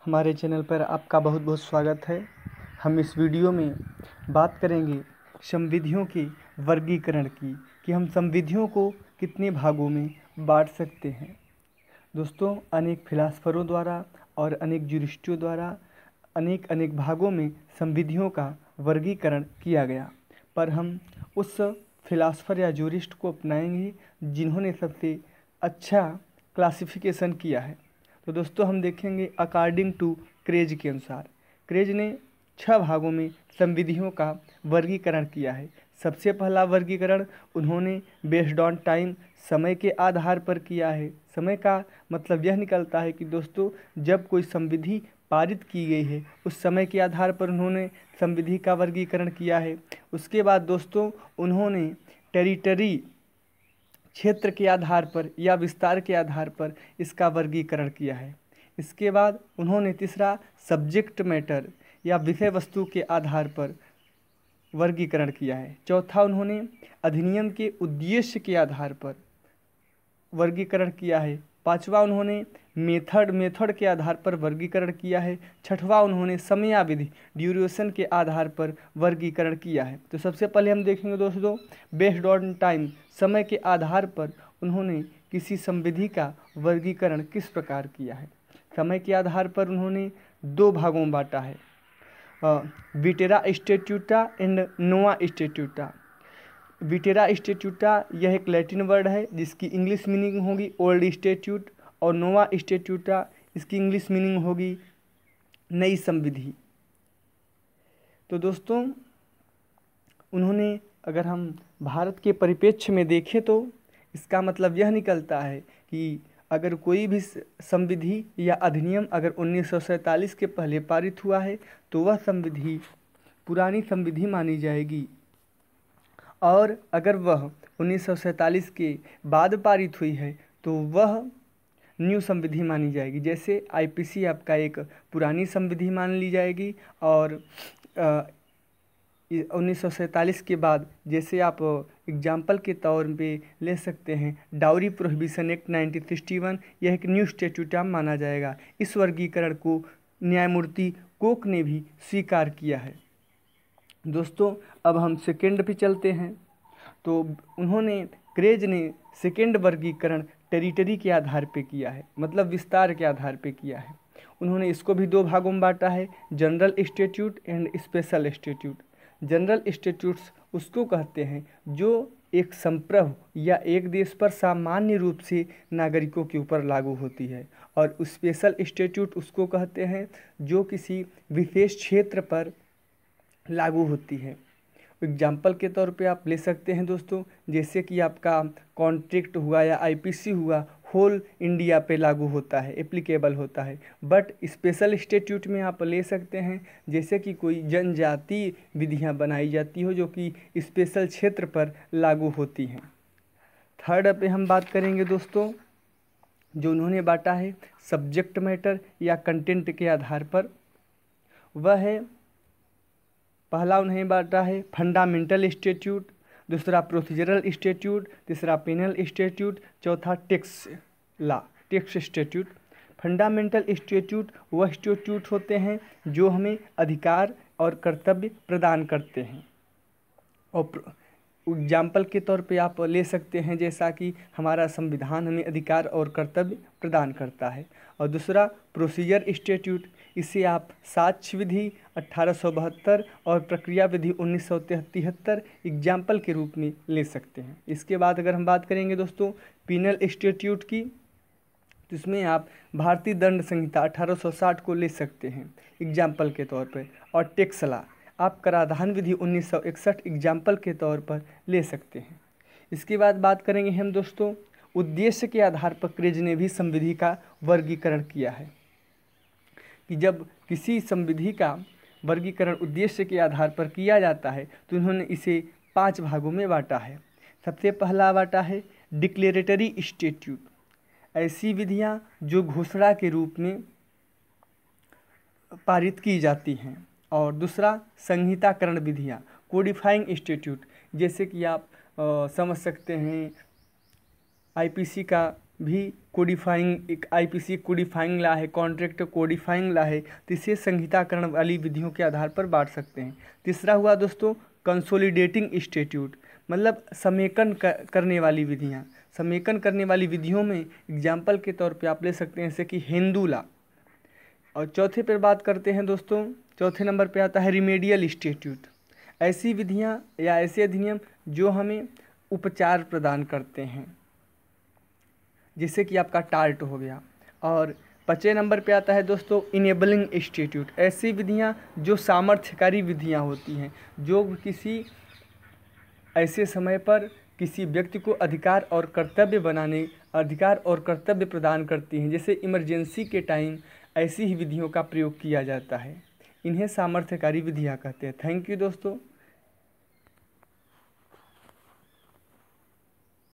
हमारे चैनल पर आपका बहुत बहुत स्वागत है। हम इस वीडियो में बात करेंगे संविधियों के वर्गीकरण की कि हम संविधियों को कितने भागों में बांट सकते हैं। दोस्तों, अनेक फिलासफरों द्वारा और अनेक ज्यूरिस्टों द्वारा अनेक भागों में संविधियों का वर्गीकरण किया गया, पर हम उस फिलासफर या ज्यूरिस्ट को अपनाएंगे जिन्होंने सबसे अच्छा क्लासिफिकेशन किया है। तो दोस्तों, हम देखेंगे अकॉर्डिंग टू क्रेज के अनुसार। क्रेज ने 6 भागों में संविधियों का वर्गीकरण किया है। सबसे पहला वर्गीकरण उन्होंने बेस्ड ऑन टाइम, समय के आधार पर किया है। समय का मतलब यह निकलता है कि दोस्तों, जब कोई संविधि पारित की गई है उस समय के आधार पर उन्होंने संविधि का वर्गीकरण किया है। उसके बाद दोस्तों, उन्होंने टेरिटरी, क्षेत्र के आधार पर या विस्तार के आधार पर इसका वर्गीकरण किया है। इसके बाद उन्होंने तीसरा सब्जेक्ट मैटर या विषय वस्तु के आधार पर वर्गीकरण किया है। चौथा उन्होंने अधिनियम के उद्देश्य के आधार पर वर्गीकरण किया है। पांचवा उन्होंने मेथड के आधार पर वर्गीकरण किया है। छठवां उन्होंने समयावधि, ड्यूरेशन के आधार पर वर्गीकरण किया है। तो सबसे पहले हम देखेंगे दोस्तों, बेस्ड ऑन टाइम, समय के आधार पर उन्होंने किसी संविधि का वर्गीकरण किस प्रकार किया है। समय के आधार पर उन्होंने 2 भागों में बांटा है, विटेरा स्टेट्यूटा एंड नोवा स्टेट्यूटा। विटेरा स्टेट्यूटा यह एक लैटिन वर्ड है जिसकी इंग्लिश मीनिंग होगी ओल्ड स्टेट्यूट, और नोवा स्टेट्यूटा इसकी इंग्लिश मीनिंग होगी नई संविधि। तो दोस्तों, उन्होंने, अगर हम भारत के परिप्रेक्ष्य में देखें तो इसका मतलब यह निकलता है कि अगर कोई भी संविधि या अधिनियम अगर 1947 के पहले पारित हुआ है तो वह संविधि पुरानी संविधि मानी जाएगी, और अगर वह 1947 के बाद पारित हुई है तो वह न्यू संविधि मानी जाएगी। जैसे आईपीसी आपका एक पुरानी संविधि मान ली जाएगी, और 1947 के बाद जैसे आप एग्जाम्पल के तौर पे ले सकते हैं डाउरी प्रोहिबिशन एक्ट 1961, यह एक न्यू स्टेट्यूटा माना जाएगा। इस वर्गीकरण को न्यायमूर्ति कोक ने भी स्वीकार किया है। दोस्तों, अब हम सेकेंड पे चलते हैं। तो उन्होंने, क्रेज ने सेकेंड वर्गीकरण टेरिटरी के आधार पे किया है, मतलब विस्तार के आधार पे किया है। उन्होंने इसको भी 2 भागों में बांटा है, general statute and special statute. General statutes उसको कहते हैं जो एक संप्रभु या एक देश पर सामान्य रूप से नागरिकों के ऊपर लागू होती है, और स्पेशल स्टेट्यूट उसको कहते हैं जो किसी विशेष क्षेत्र पर लागू होती है। एग्जाम्पल के तौर पे आप ले सकते हैं दोस्तों, जैसे कि आपका कॉन्ट्रैक्ट हुआ या आईपीसी हुआ, होल इंडिया पे लागू होता है, एप्लीकेबल होता है। बट स्पेशल स्टेट्यूट में आप ले सकते हैं जैसे कि कोई जनजाति विधियां बनाई जाती हो जो कि स्पेशल क्षेत्र पर लागू होती हैं। थर्ड पे हम बात करेंगे दोस्तों, जो उन्होंने बांटा है सब्जेक्ट मैटर या कंटेंट के आधार पर, वह है, पहला उन्हें बांटा है फंडामेंटल स्टेट्यूट, दूसरा प्रोसीजरल स्टेट्यूट, तीसरा पेनल स्टेट्यूट, चौथा टैक्स स्टेट्यूट। फंडामेंटल स्टेट्यूट वह स्टेट्यूट होते हैं जो हमें अधिकार और कर्तव्य प्रदान करते हैं, और एग्जाम्पल के तौर पे आप ले सकते हैं जैसा कि हमारा संविधान हमें अधिकार और कर्तव्य प्रदान करता है। और दूसरा प्रोसीजर स्टेट्यूट, इसे आप साक्ष्य विधि 1872 और प्रक्रिया विधि 1973 एग्जाम्पल के रूप में ले सकते हैं। इसके बाद अगर हम बात करेंगे दोस्तों पीनल स्टेट्यूट की, तो इसमें आप भारतीय दंड संहिता 1860 को ले सकते हैं एग्जाम्पल के तौर पर, और टैक्स लॉ आप कराधान विधि 1961 एग्जाम्पल के तौर पर ले सकते हैं। इसके बाद बात करेंगे हम दोस्तों उद्देश्य के आधार पर क्रेज ने भी संविधि का वर्गीकरण किया है कि जब किसी संविधि का वर्गीकरण उद्देश्य के आधार पर किया जाता है तो उन्होंने इसे 5 भागों में बांटा है। सबसे पहला बांटा है डिक्लेरेटरी स्टेट्यूट, ऐसी विधियां जो घोषणा के रूप में पारित की जाती हैं। और दूसरा संहिताकरण विधियां, कोडिफाइंग स्टेट्यूट, जैसे कि आप समझ सकते हैं आईपीसी का भी कोडिफाइंग, एक आईपीसी कोडिफाइंग ला है, कॉन्ट्रैक्ट कोडिफाइंग ला है, तो इसे संहिताकरण वाली विधियों के आधार पर बांट सकते हैं। तीसरा हुआ दोस्तों कंसोलिडेटिंग इंस्टीट्यूट, मतलब समेकन करने वाली विधियाँ। समेकन करने वाली विधियों में एग्जाम्पल के तौर पे आप ले सकते हैं जैसे कि हिंदू ला। और चौथे पर बात करते हैं दोस्तों, चौथे नंबर पे आता है रिमेडियल इंस्टीट्यूट। ऐसी विधियाँ या ऐसे अधिनियम जो हमें उपचार प्रदान करते हैं, जैसे कि आपका टार्ट हो गया। और 5वें नंबर पे आता है दोस्तों इनेबलिंग इंस्टीट्यूट। ऐसी विधियाँ जो सामर्थ्यकारी विधियाँ होती हैं, जो किसी ऐसे समय पर किसी व्यक्ति को अधिकार और कर्तव्य प्रदान करती हैं, जैसे इमरजेंसी के टाइम ऐसी ही विधियों का प्रयोग किया जाता है। इन्हें सामर्थ्यकारी विधियाँ कहते हैं। थैंक यू दोस्तों।